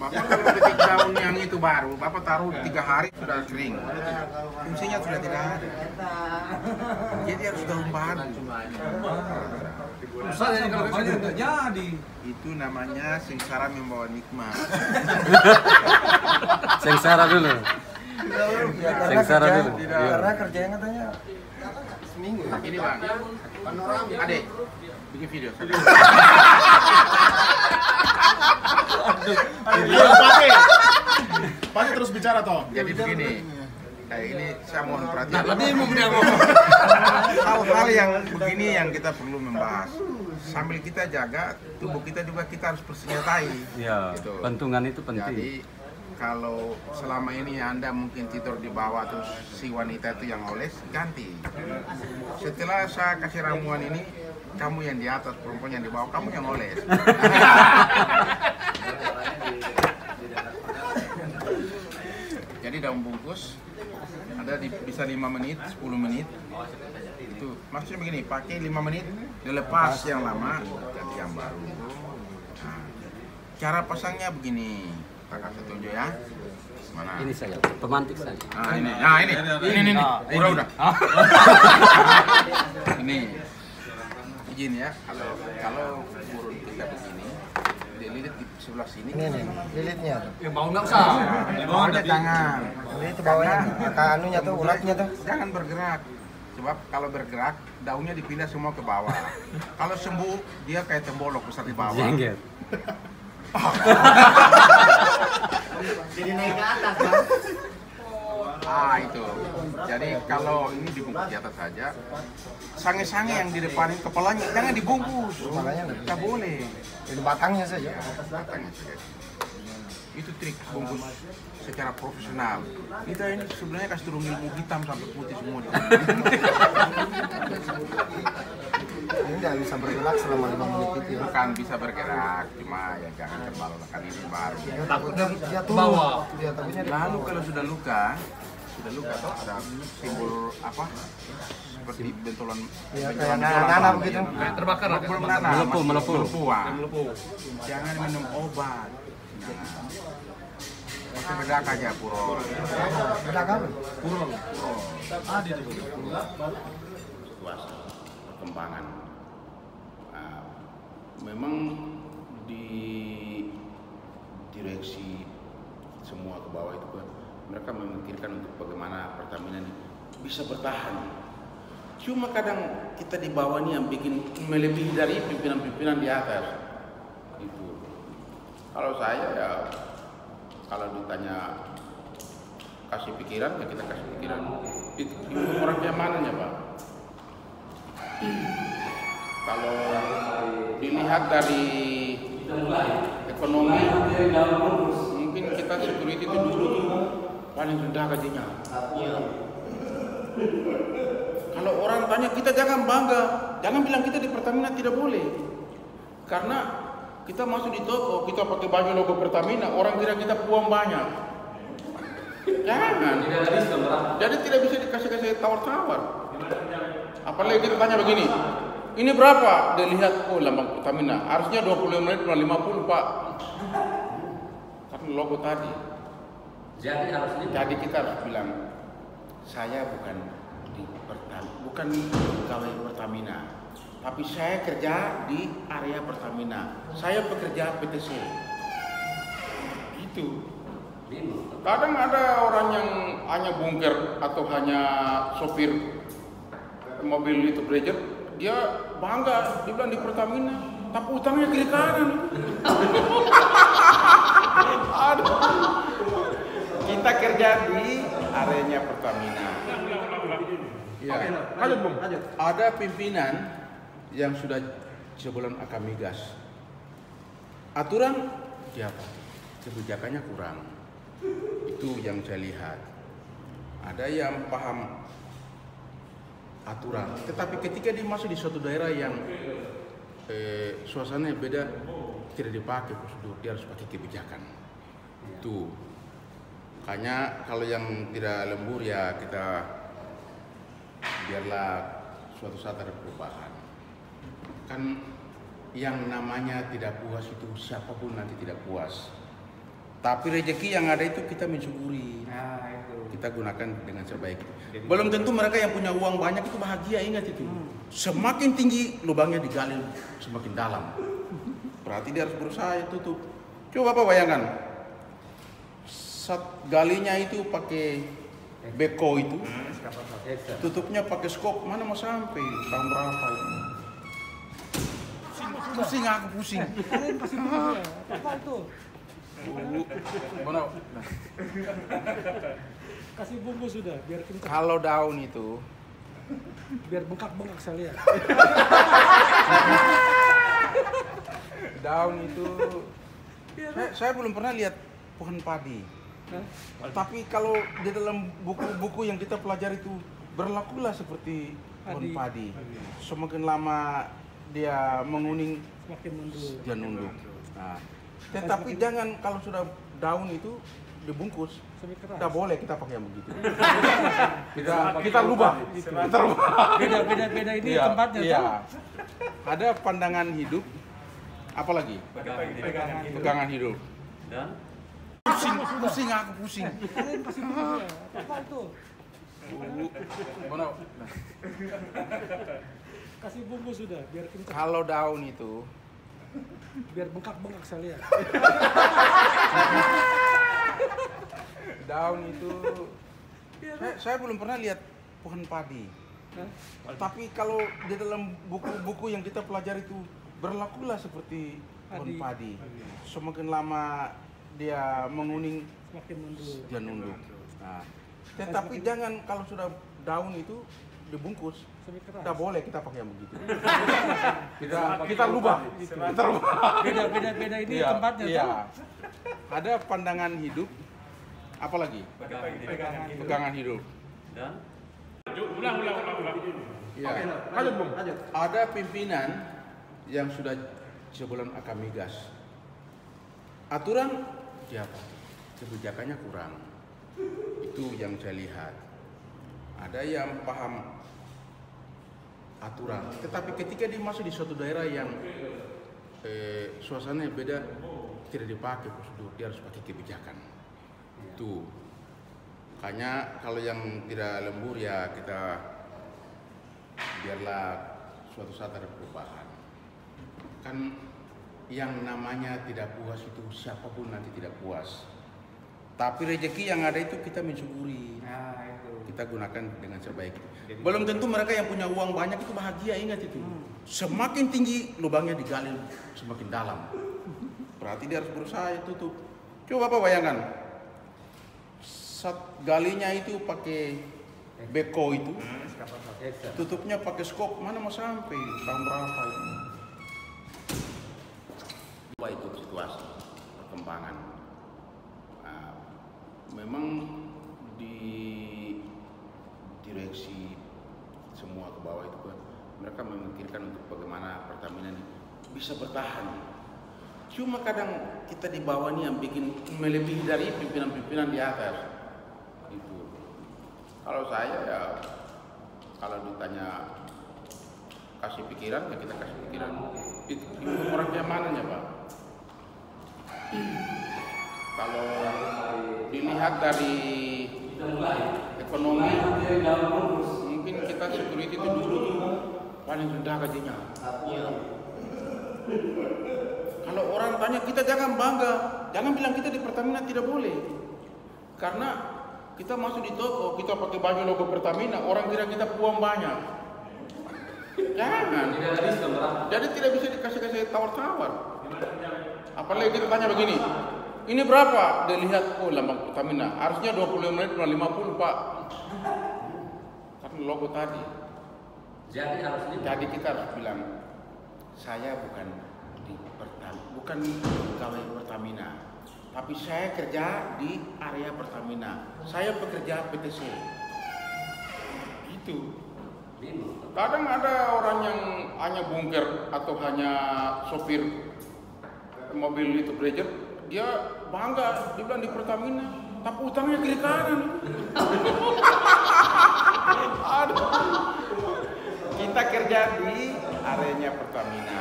Bapak kalau petik daun yang itu baru, Bapak taruh 3 hari sudah kering. Fungsinya sudah tidak ada. Jadi harus daun baru. Susah jadi kalau banyak nggak jadi. Itu namanya sengsara membawa nikmat. Sengsara dulu. Sengsara dulu. Karena kerjanya katanya seminggu. Ini bang, adek, bikin video. Pakai terus bicara toh. Jadi begini, kayak ini saya mohon perhatian. Tapi mau dia ngomong. Hal-hal yang begini yang kita perlu membahas. Sambil kita jaga tubuh kita juga kita harus persenjatai. Ya, Gitu. pentungan itu penting. Jadi kalau selama ini Anda mungkin tidur di bawah terus si wanita itu yang oles, ganti. Setelah saya kasih ramuan ini, kamu yang di atas, perempuan yang di bawah, kamu yang oles. Jadi daun bungkus ada bisa 5 menit, 10 menit. Itu maksudnya begini, pakai 5 menit, dilepas yang lama, ganti yang baru. Nah, cara pasangnya begini, tak kasih tunjuk ya. Mana? Ini saya, pemantik saya. Ini. Udah. Ini. Izin ya, kalau burung kita begini, dililit di sebelah sini. Ini nih, lilitnya. Ya mau nggak usah. Di bawahnya jangan. Lilit itu bawahnya, angka anunya tuh, uratnya tuh. Jangan bergerak. Sebab kalau bergerak, daunnya dipindah semua ke bawah. Kalau sembuh, dia kayak tembolok besar di bawah. Jengget. Jadi naik ke atas, Bang. Itu. Jadi kalau ini dibungkus di atas saja, sange-sange yang di depan kepalanya jangan dibungkus. Kepalanya nggak boleh. Jadi batangnya saja. Batangnya saja. Itu trik bungkus secara profesional. Kita ini sebenarnya kasih turun ilmu hitam sampai putih semua. Ini nggak bisa bergerak selama 5 menit itu ya. Bukan bisa bergerak, cuma ya jangan terbalukan ini baru. Dia takutnya dia turun. Bawah. Dia takutnya dia Lalu kalau sudah luka tuh ada simbol apa? Seperti bentolan ya, kayak nanah begitu. Kayak terbakar lah. belum nanam, Melepuh. melepuh. Jangan minum obat. Masih bedak aja puro. Bedak apa? Suasana perkembangan. Memang di direksi semua ke bawah itu kan mereka memikirkan untuk bagaimana Pertamina ini bisa bertahan. Cuma kadang kita di bawah ini yang bikin melebihi dari pimpinan-pimpinan di atas. Itu. Kalau saya ya kalau ditanya kasih pikiran ya kita kasih pikiran. Itu orang yang mananya Pak? Kalau dilihat dari ekonomi, mungkin kita security itu dulu paling rendah gajinya. Kalau orang tanya kita jangan bangga, jangan bilang kita di Pertamina tidak boleh, karena kita masuk di toko kita pakai baju logo Pertamina, orang kira kita uang banyak. Jangan. Jadi tidak bisa dikasih tawar-tawar. Apalagi kita tanya begini, ini berapa? Dia lihat, oh lambang Pertamina, harusnya 25 menit, 50 Pak. Karena logo tadi. Jadi kita harus bilang, saya bukan pegawai Pertamina, tapi saya kerja di area Pertamina. Saya pekerja PTC. Itu. Kadang ada orang yang hanya bunker atau hanya sopir mobil itu Bridger, dia bangga, dia bilang di Pertamina, tapi utangnya kiri kanan. Aduh. Kita kerja di areanya Pertamina. Ya. Lanjut Bung. Ada pimpinan yang sudah sebulan akan migas. Aturan siapa? Kebijakannya kurang. Itu yang saya lihat. Ada yang paham aturan, tetapi ketika dia masuk di suatu daerah yang suasananya beda, tidak dipakai prosedur, dia harus pakai kebijakan. Itu makanya kalau yang tidak lembur ya kita biarlah suatu saat ada perubahan. Kan yang namanya tidak puas itu siapapun nanti tidak puas. Tapi rezeki yang ada itu kita mensyukuri. Kita gunakan dengan sebaik. Belum tentu mereka yang punya uang banyak itu bahagia, ingat itu. Semakin tinggi lubangnya digali semakin dalam. Berarti dia harus berusaha tutup. Coba Bapak bayangkan. Galinya itu pakai beko itu. Tutupnya pakai skop, mana mau sampai? Tahun berapa itu? Pusing aku pusing. Apa itu? Mana? Kasih bumbu sudah, biar kencang. Kalau daun itu Biar bengkak-bengkak saya lihat. daun itu saya belum pernah lihat pohon padi. Tapi kalau di dalam buku-buku yang kita pelajari itu berlakulah seperti pohon padi. Semakin lama dia menguning, Semakin mundur. dia nunduk. Nah, tetapi jangan kalau sudah daun itu dibungkus, Sampai keras. tidak boleh kita pakai yang begitu. kita rubah. Kita rubah. Beda ini tempatnya. Iya. Tuh. Ada pandangan hidup, apalagi pegangan hidup. Dan Pusing aku pusing. Kalian kasih bumbu ya. Apa itu? Mana? Kasih bumbu sudah, biar kencang. Kalau daun itu Biar bengkak-bengkak saya lihat. daun itu saya belum pernah lihat pohon padi. Tapi kalau di dalam buku-buku yang kita pelajari itu berlakulah seperti pohon padi. Semakin lama dia menguning, Semakin mundur. dia nunduk. Nah, tetapi jangan kalau sudah daun itu dibungkus, Sampai keras. tidak boleh kita pakai yang begitu. kita rubah. Kita rubah. Beda ini Iya, tempatnya. iya. Tuh. Ada pandangan hidup, apalagi pegangan hidup. dan Ya. Lanjut Bung. Ada pimpinan yang sudah sebulan akan migas. Aturan siapa? Kebijakannya kurang. Itu yang saya lihat. Ada yang paham aturan, tetapi ketika dia masuk di suatu daerah yang suasananya beda, tidak dipakai prosedur, dia harus pakai kebijakan. Itu makanya kalau yang tidak lembur ya kita biarlah suatu saat ada perubahan. Kan yang namanya tidak puas itu siapapun nanti tidak puas. Tapi rezeki yang ada itu kita mensyukuri. Kita gunakan dengan sebaik. Belum tentu mereka yang punya uang banyak itu bahagia, ingat itu. Semakin tinggi lubangnya digali semakin dalam. Berarti dia harus berusaha tutup. Coba Bapak bayangkan. Galinya itu pakai beko itu. Tutupnya pakai skop, mana mau sampai? Tahun berapa itu? Coba itu situasi perkembangan. Nah, memang di direksi semua ke bawah itu kan mereka memikirkan untuk bagaimana Pertamina ini bisa bertahan. Cuma kadang kita di bawah ini yang bikin melebihi dari pimpinan-pimpinan di atas. Itu. Kalau saya ya kalau ditanya kasih pikiran ya kita kasih pikiran. Itu orang yang mananya Pak? Kalau dilihat dari ekonomi, mungkin kita security itu dulu paling rendah gajinya. Kalau orang tanya kita jangan bangga, jangan bilang kita di Pertamina tidak boleh. Karena kita masuk di toko, kita pakai baju logo Pertamina, orang kira kita uang banyak. Jangan. Jadi tidak bisa dikasih tawar-tawar. Apalagi kita tanya begini, ini berapa? Dia lihat, oh lambang Pertamina, harusnya 25 menit, 50 Pak. Karena logo tadi. Jadi kita harus bilang, saya bukan pegawai Pertamina, tapi saya kerja di area Pertamina. Saya pekerja PTC. Itu. Kadang ada orang yang hanya bunker atau hanya sopir mobil itu Bridger, dia bangga, dia bilang di Pertamina, tapi utangnya kiri kanan. Aduh. Kita kerja di areanya Pertamina.